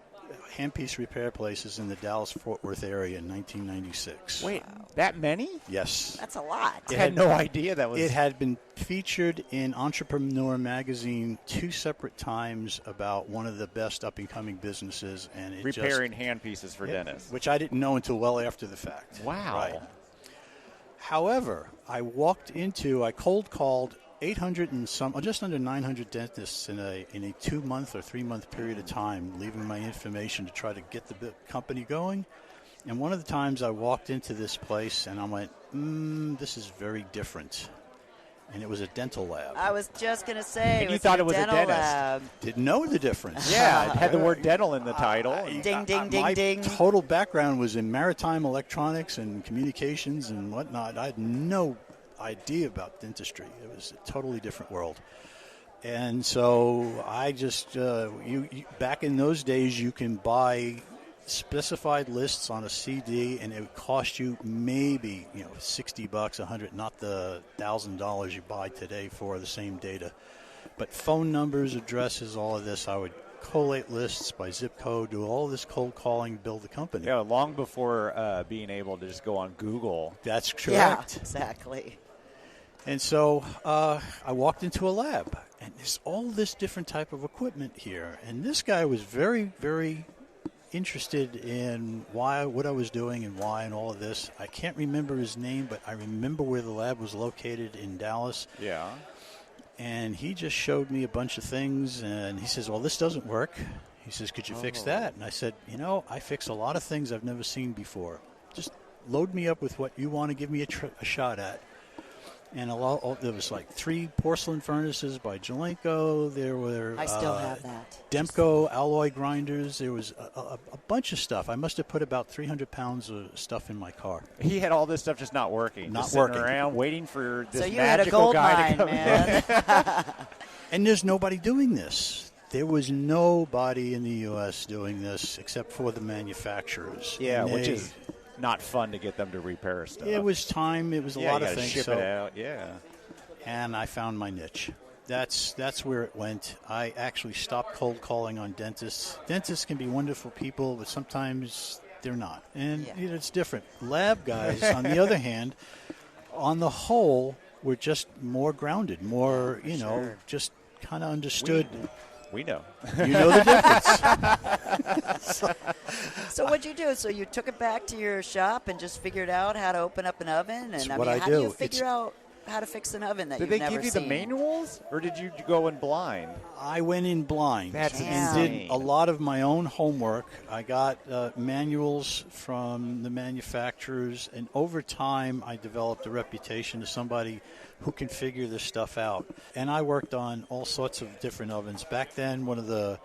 handpiece repair places in the Dallas-Fort Worth area in 1996. Wait, that many? Yes. That's a lot. I had no idea that was. It had been featured in Entrepreneur magazine 2 separate times about one of the best up-and-coming businesses. And it repairing handpieces for dentists. Which I didn't know until well after the fact. Wow. Right. However, I cold called 800 and some, just under 900 dentists in a 2-month or 3-month period of time, leaving my information to try to get the company going. And one of the times I walked into this place and I went, this is very different. And it was a dental lab. I was just going to say, and you thought it was a dentist. Lab. Didn't know the difference. Yeah, it had the word dental in the title. Ding, ding, ding, my ding. total background was in maritime electronics and communications and whatnot. I had no idea about dentistry. It was a totally different world. And so I just, you back in those days, you can buy specified lists on a CD, and it would cost you maybe, $60, $100, not the $1,000 you buy today for the same data. But phone numbers, addresses, all of this, I would collate lists by zip code, do all this cold calling, build the company. Yeah, long before being able to just go on Google. That's correct. Yeah, exactly. And so I walked into a lab, and there's all this different type of equipment here. And this guy was very, very interested in what I was doing and why and all of this. I can't remember his name, but I remember where the lab was located in Dallas. Yeah. And he just showed me a bunch of things, and he says, well, this doesn't work. He says, could you fix that? And I said, I fix a lot of things I've never seen before. Just load me up with what you want to give me a shot at. And there was like 3 porcelain furnaces by Jelenko. There were I still have that. Demko alloy grinders. There was a bunch of stuff. I must have put about 300 pounds of stuff in my car. He had all this stuff just not working. Not just working. Sitting around waiting for this so you magical had a guy gold to mine, come man. And there's nobody doing this. There was nobody in the U.S. doing this except for the manufacturers. Yeah, which is not fun to get them to repair stuff. It was time. It was a lot of things. Ship it out. Yeah. And I found my niche. That's where it went. I actually stopped cold calling on dentists. Dentists can be wonderful people, but sometimes they're not. And it's different. Lab guys, on the other hand, on the whole, were just more grounded, more, just kind of understood. We know. You know the difference. So what'd you do? So you took it back to your shop and just figured out how to open up an oven? And That's how what do you do. figure out how to fix an oven that Did you've they never give you seen? the manuals, or did you go in blind? I went in blind. That's and insane. did a lot of my own homework. I got manuals from the manufacturers, and over time I developed a reputation as somebody who can figure this stuff out. And I worked on all sorts of different ovens. Back then, one of the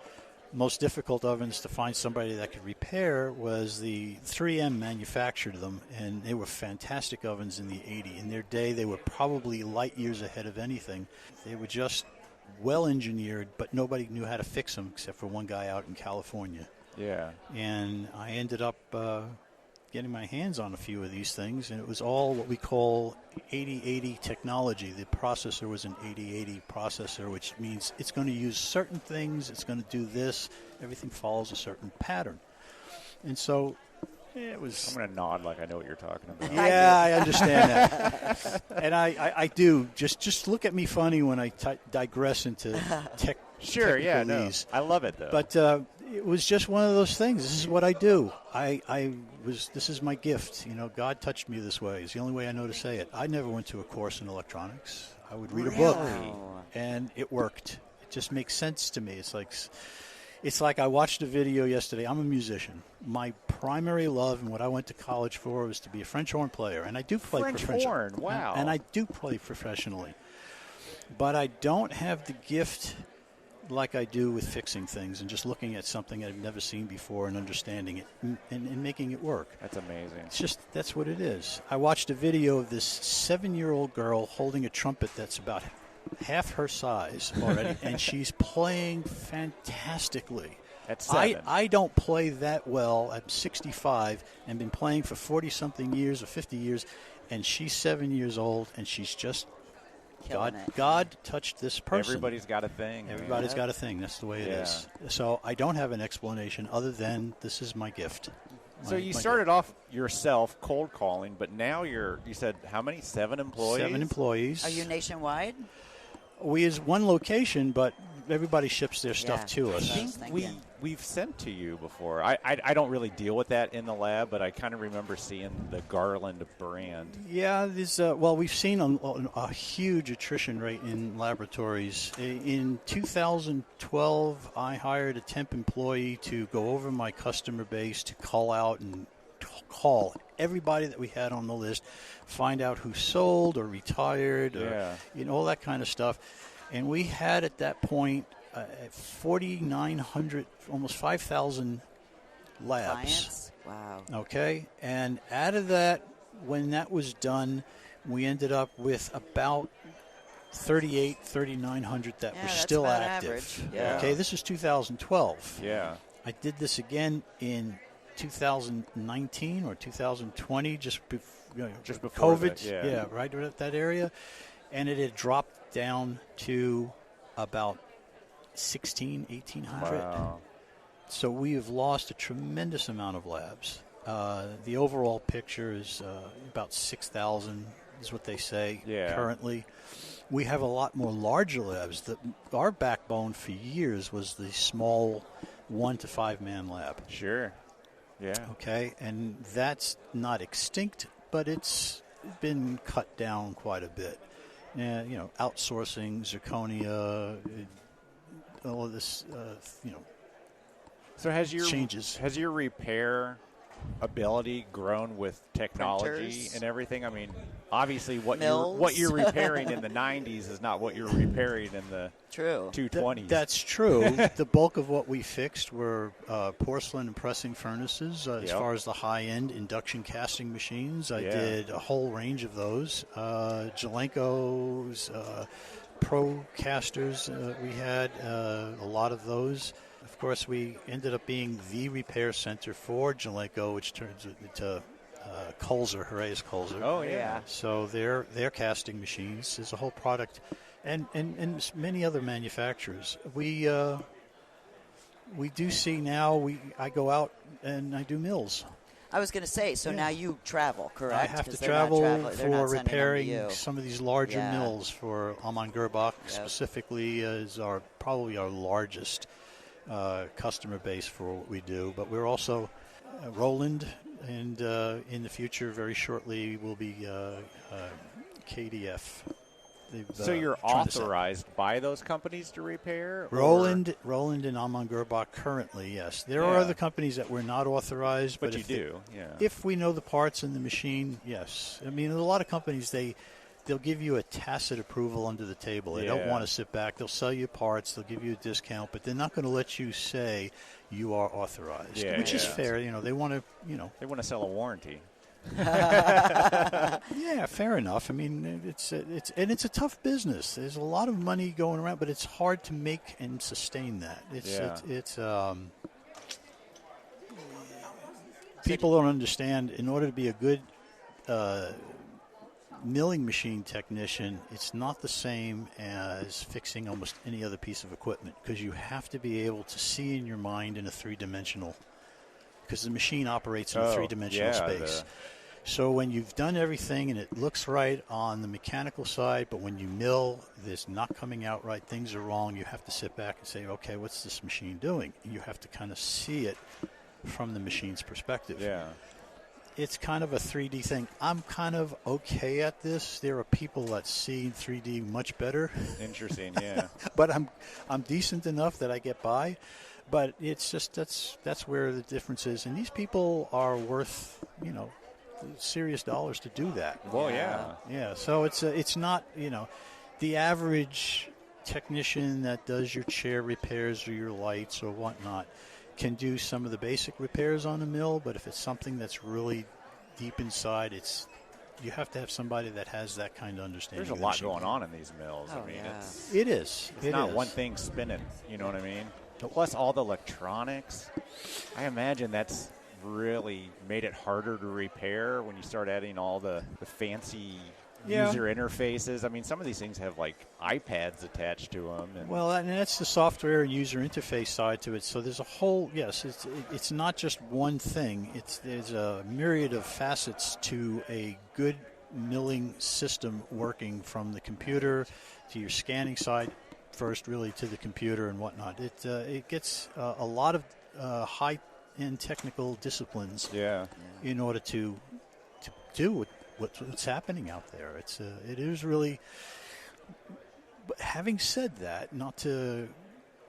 most difficult ovens to find somebody that could repair was the 3M manufactured them, and they were fantastic ovens in the 80s. In their day, they were probably light years ahead of anything. They were just well engineered, but nobody knew how to fix them except for one guy out in California. Yeah. And I ended up getting my hands on a few of these things, and it was all what we call 8080 technology. The processor was an 8080 processor, which means it's going to use certain things, it's going to do this, everything follows a certain pattern. And so it was... I'm going to nod like I know what you're talking about. Yeah, I understand that. And I do. Just look at me funny when I digress into tech. Sure, yeah, no. technicalese. I love it, though. But it was just one of those things. This is what I do. This is my gift. God touched me this way. It's the only way I know to say it. I never went to a course in electronics. I would read a book, and it worked. It just makes sense to me. It's like I watched a video yesterday. I'm a musician. My primary love and what I went to college for was to be a French horn player, and I do play French horn, wow. And I do play professionally. But I don't have the gift like I do with fixing things and just looking at something I've never seen before and understanding it and making it work. That's amazing. That's what it is. I watched a video of this 7-year-old girl holding a trumpet that's about half her size already, and she's playing fantastically. At 7. I don't play that well. I'm 65 and been playing for 40-something years or 50 years, and she's 7 years old, and she's just God touched this person. Everybody's got a thing. Everybody's got a thing. That's the way it is. So I don't have an explanation other than this is my gift. So you started off yourself cold calling, but now you said how many? 7 employees? 7 employees. Are you nationwide? We is one location, but everybody ships their stuff to us. I think we've sent to you before. I don't really deal with that in the lab, but I kind of remember seeing the Garland brand. Yeah, we've seen a huge attrition rate in laboratories. In 2012, I hired a temp employee to go over my customer base to call out and call everybody that we had on the list, find out who sold or retired, or all that kind of stuff. And we had at that point 4,900, almost 5,000 labs. Clients? Wow. Okay, and out of that, when that was done, we ended up with about 3,900 that were still active. Yeah. Okay, this is 2012. Yeah. I did this again in 2019 or 2020, just before COVID. Right at that area. And it had dropped down to about 1,800. Wow. So we have lost a tremendous amount of labs. The overall picture is about 6,000 is what they say currently. We have a lot more larger labs. Our backbone for years was the small 1 to 5 man lab. Sure. Yeah. Okay, and that's not extinct, but it's been cut down quite a bit. Outsourcing, Zirconia, all of this, So changes. Has your repair ability grown with technology Printers. and everything? I mean, obviously what Mills. you're repairing in the 90s is not what you're repairing in the 220s. That's true. The bulk of what we fixed were porcelain and pressing furnaces. As far as the high-end induction casting machines, I did a whole range of those. Jelenko's, Pro casters, we had a lot of those. Of course, we ended up being the repair center for Jelenko, which turns into Heraeus Kulzer. Oh, yeah. So their casting machines is a whole product, and many other manufacturers. We do see now. I go out and I do mills. I was going to say, so now you travel, correct? I have to travel for repairing some of these larger mills for Amann Gerbach. Specifically, is probably our largest customer base for what we do. But we're also Roland, and in the future, very shortly, will be KDF. So you're authorized by those companies to repair? Roland and Amann Gerbach currently, yes. There are other companies that we're not authorized. But you do, If we know the parts in the machine, yes. I mean, a lot of companies, they'll give you a tacit approval under the table. They don't want to sit back. They'll sell you parts. They'll give you a discount. But they're not going to let you say you are authorized, which is fair. They want to, They want to sell a warranty. Yeah, fair enough. I mean, it's a tough business. There's a lot of money going around, but it's hard to make and sustain that. People don't understand. In order to be a good milling machine technician, it's not the same as fixing almost any other piece of equipment, because you have to be able to see in your mind in a three-dimensional, because the machine operates in a three-dimensional space. So when you've done everything and it looks right on the mechanical side, but when you mill, there's not coming out right, things are wrong, you have to sit back and say, okay, what's this machine doing? And you have to kind of see it from the machine's perspective. Yeah. It's kind of a 3D thing. I'm kind of okay at this. There are people that see 3D much better. Interesting, yeah. But I'm decent enough that I get by. But it's just that's where the difference is. And these people are worth, serious dollars to do that. Well, yeah. Yeah, so it's not, the average technician that does your chair repairs or your lights or whatnot can do some of the basic repairs on a mill, but if it's something that's really deep inside, you have to have somebody that has that kind of understanding. There's a lot going on in these mills. Oh, I mean, it is. It's not one thing spinning, you know what I mean? Plus all the electronics. I imagine that's really made it harder to repair when you start adding all the fancy user interfaces. I mean, some of these things have like iPads attached to them. And that's the software and user interface side to it. So there's a whole, it's not just one thing. There's a myriad of facets to a good milling system working, from the computer to your scanning side first, really, to the computer and whatnot. It gets a lot of high-end technical disciplines in order to do what's happening out there. It is really. But having said that, not to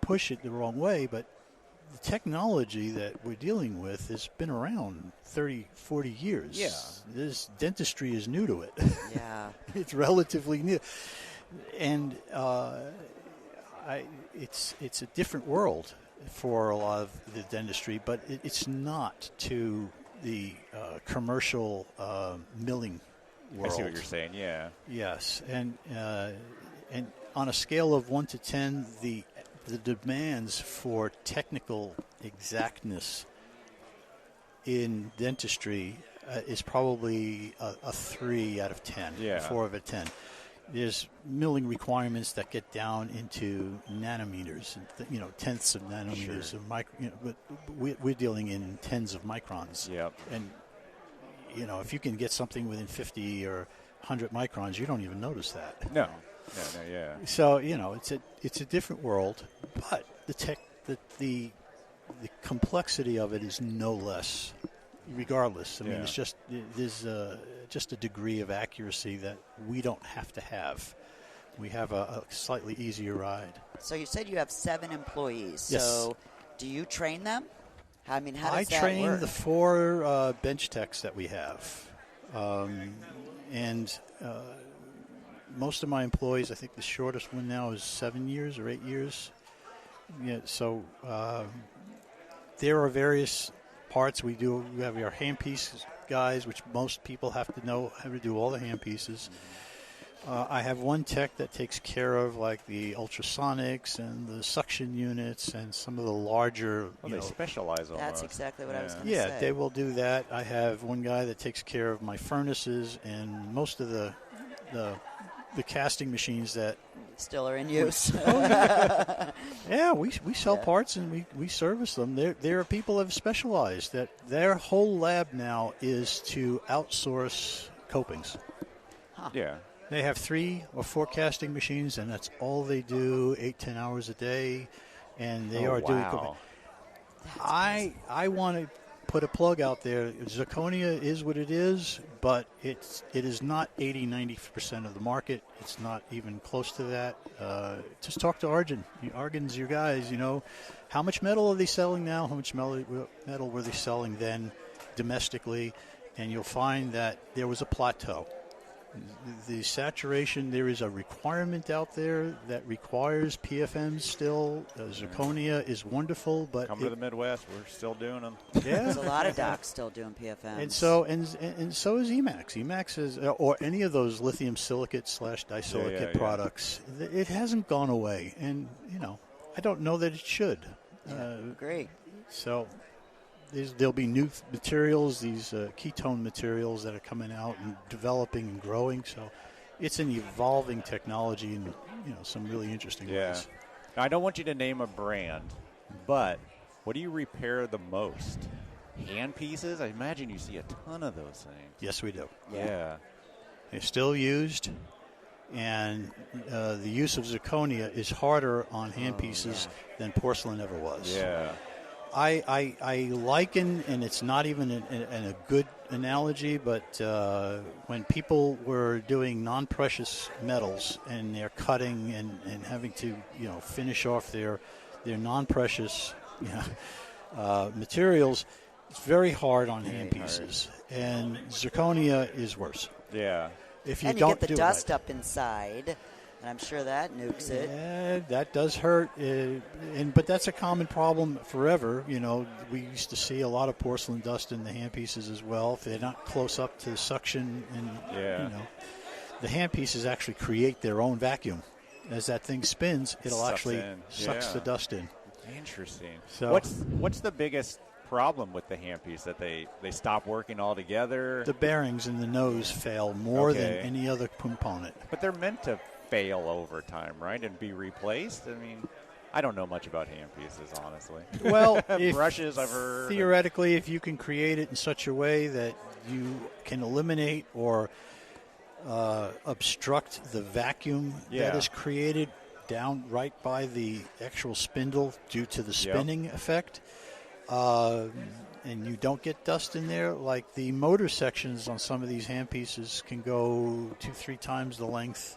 push it the wrong way, but the technology that we're dealing with has been around 30, 40 years. Yeah. This dentistry is new to it. Yeah. It's relatively new. And it's a different world for a lot of the dentistry, but it's not to the commercial milling world. I see what you're saying. Yeah. Yes, and on a scale of 1 to 10, the demands for technical exactness in dentistry is probably a 3 out of 10, yeah. 4 out of 10. There's milling requirements that get down into nanometers, tenths of nanometers of but we're dealing in tens of microns. Yep. And if you can get something within 50 or 100 microns, you don't even notice that. No, yeah. So it's a different world, but the complexity of it is no less. Regardless, I mean, it's just there's just a degree of accuracy that we don't have to have. We have a slightly easier ride. So you said you have 7 employees. Yes. So do you train them? I mean, how does that I train work? the 4 bench techs that we have, and most of my employees, I think the shortest one now is 7 years or 8 years. Yeah. So there are various parts we do. We have our handpiece guys, which most people have to know how to do all the handpieces. I have one tech that takes care of like the ultrasonics and the suction units and some of the larger. They specialize almost. That's exactly what I was going to say. Yeah, they will do that. I have one guy that takes care of my furnaces and most of the casting machines that still are in use. Yeah, we sell parts and we service them. There are people that have specialized that their whole lab now is to outsource copings. Huh. Yeah. They have 3 or 4 casting machines, and that's all they do, 8-10 hours a day, and they are doing coping. I want to put a plug out there. Zirconia is what it is, but it is not 80-90% of the market. It's not even close to that. Just talk to Arjun. Arjun's your guys. How much metal are they selling now? How much metal were they selling then domestically? And you'll find that there was a plateau. The saturation, there is a requirement out there that requires PFMs still. Zirconia is wonderful, but come to the Midwest, we're still doing them. Yeah, there's a lot of docs still doing PFMs, and so is Emax. Emax is, or any of those lithium silicate / disilicate products. It hasn't gone away, and I don't know that it should. Great. So. There'll be new materials, these ketone materials that are coming out and developing and growing. So it's an evolving technology in some really interesting ways. Now, I don't want you to name a brand, but what do you repair the most? Hand pieces? I imagine you see a ton of those things. Yes, we do. Yeah. They're still used, and the use of zirconia is harder on hand pieces than porcelain ever was. Yeah. I liken, and it's not even a good analogy, but when people were doing non-precious metals and they're cutting and having to finish off their non-precious materials, it's very hard on hand pieces, and zirconia is worse. Yeah. If you and you don't get the do dust right. up inside. And I'm sure that nukes it. Yeah, that does hurt. But that's a common problem forever. We used to see a lot of porcelain dust in the handpieces as well. If they're not close up to the suction, and the handpieces actually create their own vacuum. As that thing spins, it'll actually sucks the dust in. Interesting. So what's the biggest problem with the handpiece, that they stop working altogether? The bearings in the nose fail more than any other component. But they're meant to fail over time, right, and be replaced? I mean, I don't know much about handpieces, honestly. Well, brushes, I've heard. Theoretically, if you can create it in such a way that you can eliminate or obstruct the vacuum that is created down right by the actual spindle due to the spinning effect, and you don't get dust in there, like the motor sections on some of these handpieces can go 2-3 times the length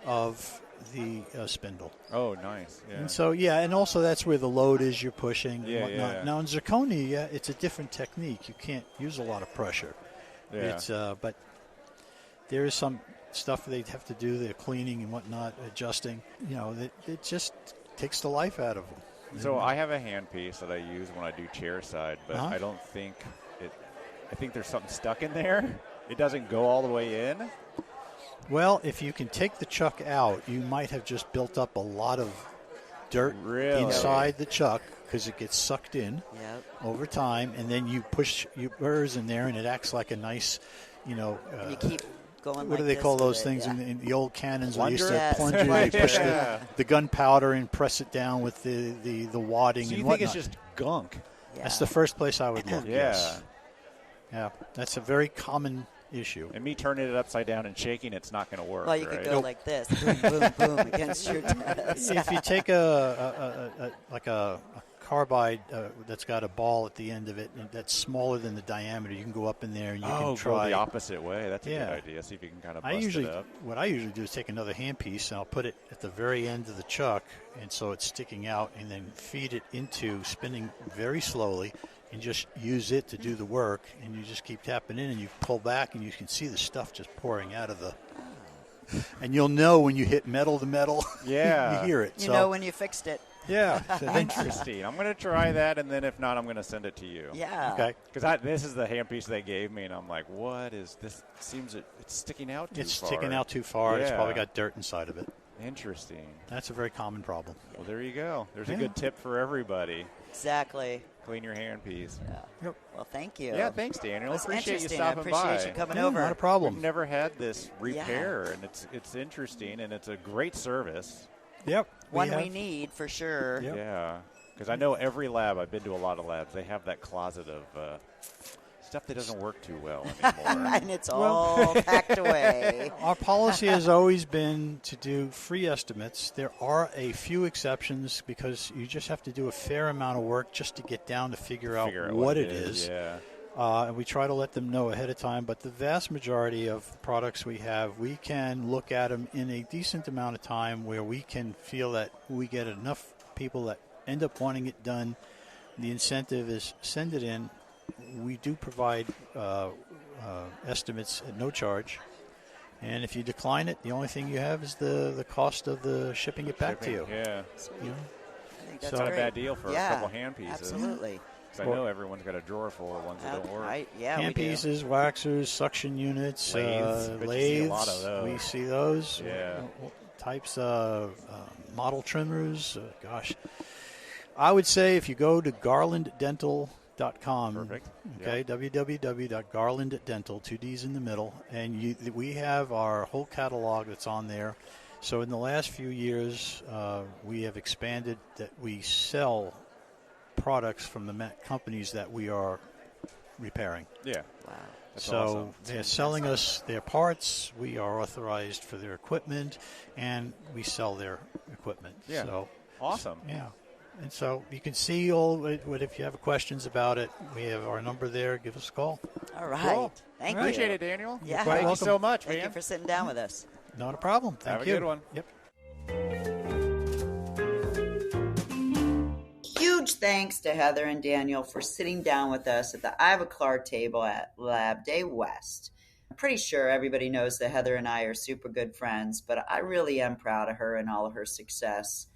of the spindle. Oh, nice. Yeah. And so, and also that's where the load is you're pushing and whatnot. Yeah. Now in zirconia, it's a different technique. You can't use a lot of pressure. Yeah. It's but there is some stuff they have to do, the cleaning and whatnot, adjusting. It just takes the life out of them. So I have a handpiece that I use when I do chair side, but I don't think it. I think there's something stuck in there. it doesn't go all the way in? Well, if you can take the chuck out, you might have just built up a lot of dirt inside the chuck because it gets sucked in over time, and then you push your burrs in there, and it acts like a nice, and you keep going. What do they call those things in the old cannons? They used to plunge it. They push the gunpowder and press it down with the wadding. So you and think whatnot. it's just gunk? Yeah. That's the first place I would look. Yeah. Yeah, that's a very common issue. And me turning it upside down and shaking, it's not going to work. Well, you could go like this, boom, boom, boom, against your desk. If you take a carbide that's got a ball at the end of it and that's smaller than the diameter, you can go up in there and you can try go the opposite way. That's a good idea. See if you can kind of bust it up. What I usually do is take another handpiece and I'll put it at the very end of the chuck, and so it's sticking out, and then feed it into spinning very slowly and just use it to do the work, and you just keep tapping in and you pull back and you can see the stuff just pouring out of the... And you'll know when you hit metal to metal. Yeah. You hear it. You know when you fixed it. Yeah. Interesting. I'm going to try that, and then if not, I'm going to send it to you. Yeah. Okay. Because this is the handpiece they gave me, and I'm like, what is this? Seems it's sticking out too far. It's sticking out too far. Yeah. It's probably got dirt inside of it. Interesting. That's a very common problem. Well, there you go. There's a good tip for everybody. Exactly. Clean your handpiece. Yeah. Yep. Well, thank you. Yeah, thanks, Daniel. That's Appreciate you interesting. stopping by. I appreciate you coming over. Not a problem. We've never had this repair, and it's interesting, and it's a great service. Yep. One we need for sure. Yep. Yeah. Because I know every lab, I've been to a lot of labs, they have that closet of stuff that doesn't work too well anymore. And it's all packed away. Our policy has always been to do free estimates. There are a few exceptions because you just have to do a fair amount of work just to get down to figure out what it is. Yeah. And we try to let them know ahead of time. But the vast majority of products we have, we can look at them in a decent amount of time where we can feel that we get enough people that end up wanting it done. The incentive is send it in. We do provide estimates at no charge. And if you decline it, the only thing you have is the cost of the shipping it back to you. Yeah. You know? I think that's not a great. bad deal for a couple hand pieces. Absolutely. Because I know everyone's got a drawer full of ones that don't work. Hand pieces, waxers, suction units, lathes. lathes. See a lot of those. We see those. Yeah. Types of model trimmers. Gosh. I would say if you go to garlanddental.com. Perfect. Okay, www.garlanddental, 2 D's in the middle, and we have our whole catalog that's on there. So in the last few years, we have expanded that we sell products from the companies that we are repairing. Yeah. Wow. That's so awesome. they're selling us their parts. We are authorized for their equipment, and we sell their equipment. Yeah. So, awesome. Yeah. And so you can see all if you have questions about it, we have our number there. Give us a call. All right. Cool. Thank Appreciate you. it, Daniel. Yeah. Quite Thank welcome. you so much, Thank man. you for sitting down with us. Not a problem. Thank Have you. a good one. Yep. Huge thanks to Heather and Daniel for sitting down with us at the Ivoclar table at Lab Day West. I'm pretty sure everybody knows that Heather and I are super good friends, but I really am proud of her and all of her success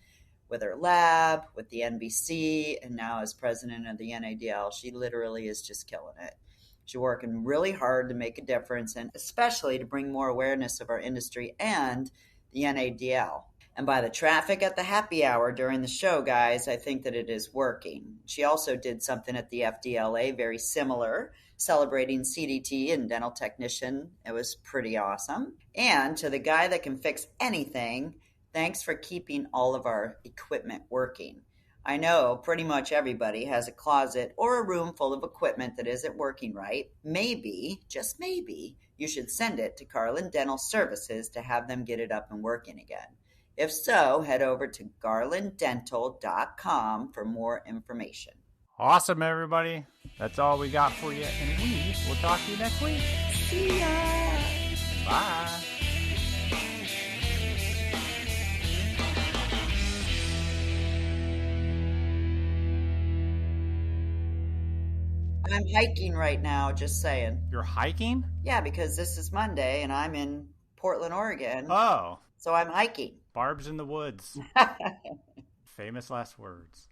with her lab, with the NBC, and now as president of the NADL. She literally is just killing it. She's working really hard to make a difference, and especially to bring more awareness of our industry and the NADL. And by the traffic at the happy hour during the show, guys, I think that it is working. She also did something at the FDLA very similar, celebrating CDT and dental technician. It was pretty awesome. And to the guy that can fix anything, thanks for keeping all of our equipment working. I know pretty much everybody has a closet or a room full of equipment that isn't working right. Maybe, just maybe, you should send it to Garland Dental Services to have them get it up and working again. If so, head over to garlanddental.com for more information. Awesome, everybody. That's all we got for you, and we will talk to you next week. See ya! Bye. I'm hiking right now, just saying. You're hiking? Yeah, because this is Monday and I'm in Portland, Oregon. Oh. So I'm hiking. Barb's in the woods. Famous last words.